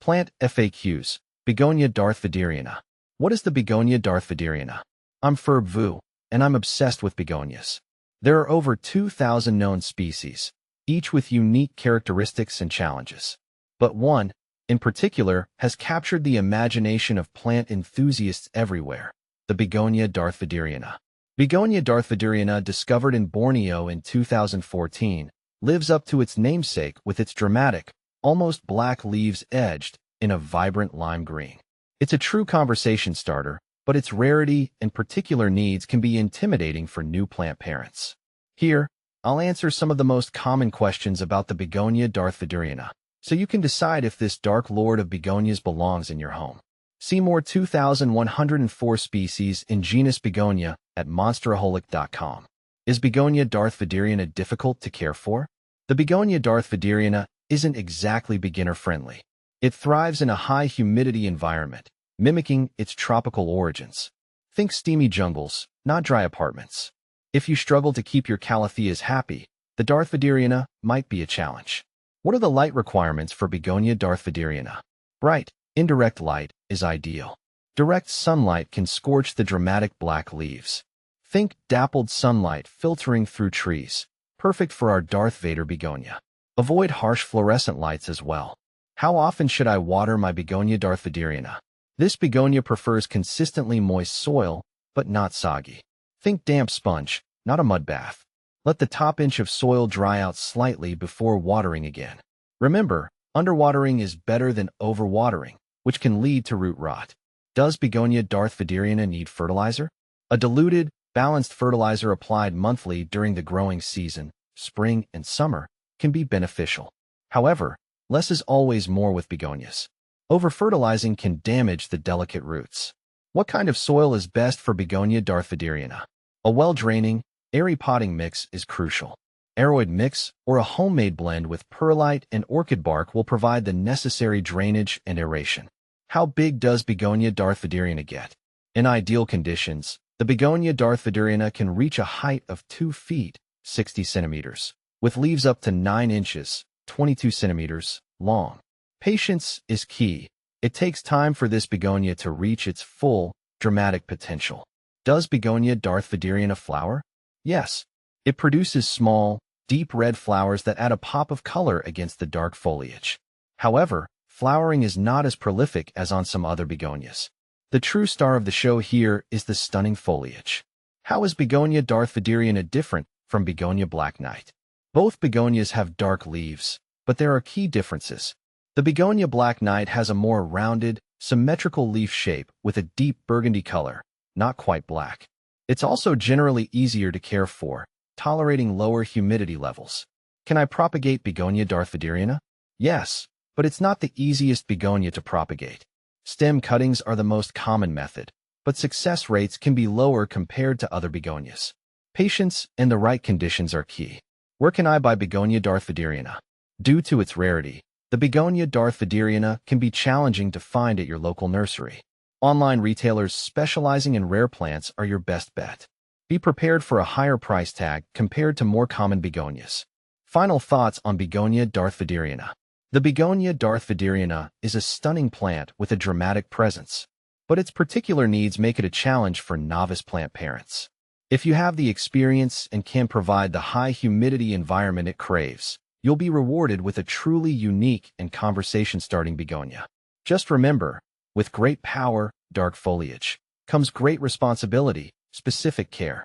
Plant FAQs. Begonia Darthvaderiana. What is the Begonia Darthvaderiana? I'm Ferb Vu, and I'm obsessed with begonias. There are over 2,000 known species, each with unique characteristics and challenges. But one, in particular, has captured the imagination of plant enthusiasts everywhere: the Begonia Darthvaderiana. Begonia Darthvaderiana, discovered in Borneo in 2014, lives up to its namesake with its dramatic, almost black leaves edged in a vibrant lime green. It's a true conversation starter, but its rarity and particular needs can be intimidating for new plant parents. Here, I'll answer some of the most common questions about the Begonia Darthvaderiana, so you can decide if this dark lord of begonias belongs in your home. See more 2,104 species in genus Begonia at monsteraholic.com. Is Begonia Darthvaderiana difficult to care for? The Begonia Darthvaderiana isn't exactly beginner-friendly. It thrives in a high-humidity environment, mimicking its tropical origins. Think steamy jungles, not dry apartments. If you struggle to keep your calatheas happy, the Darthvaderiana might be a challenge. What are the light requirements for Begonia Darthvaderiana? Bright, indirect light is ideal. Direct sunlight can scorch the dramatic black leaves. Think dappled sunlight filtering through trees, perfect for our Darth Vader begonia. Avoid harsh fluorescent lights as well. How often should I water my Begonia Darthvaderiana? This begonia prefers consistently moist soil, but not soggy. Think damp sponge, not a mud bath. Let the top inch of soil dry out slightly before watering again. Remember, underwatering is better than overwatering, which can lead to root rot. Does Begonia Darthvaderiana need fertilizer? A diluted, balanced fertilizer applied monthly during the growing season, spring and summer, can be beneficial. However, less is always more with begonias. Over-fertilizing can damage the delicate roots. What kind of soil is best for Begonia Darthvaderiana? A well-draining, airy potting mix is crucial. Aroid mix or a homemade blend with perlite and orchid bark will provide the necessary drainage and aeration. How big does Begonia Darthvaderiana get? In ideal conditions, the Begonia Darthvaderiana can reach a height of 2 feet, 60 centimeters, with leaves up to 9 inches, 22 centimeters, long. Patience is key. It takes time for this begonia to reach its full, dramatic potential. Does Begonia Darthvaderiana flower? Yes. It produces small, deep red flowers that add a pop of color against the dark foliage. However, flowering is not as prolific as on some other begonias. The true star of the show here is the stunning foliage. How is Begonia Darthvaderiana different from Begonia Black Knight? Both begonias have dark leaves, but there are key differences. The Begonia Black Knight has a more rounded, symmetrical leaf shape with a deep burgundy color, not quite black. It's also generally easier to care for, tolerating lower humidity levels. Can I propagate Begonia Darthvaderiana? Yes, but it's not the easiest begonia to propagate. Stem cuttings are the most common method, but success rates can be lower compared to other begonias. Patience and the right conditions are key. Where can I buy Begonia Darthvaderiana? Due to its rarity, the Begonia Darthvaderiana can be challenging to find at your local nursery. Online retailers specializing in rare plants are your best bet. Be prepared for a higher price tag compared to more common begonias. Final thoughts on Begonia Darthvaderiana. The Begonia Darthvaderiana is a stunning plant with a dramatic presence, but its particular needs make it a challenge for novice plant parents. If you have the experience and can provide the high humidity environment it craves, you'll be rewarded with a truly unique and conversation-starting begonia. Just remember, with great power, dark foliage, comes great responsibility, specific care.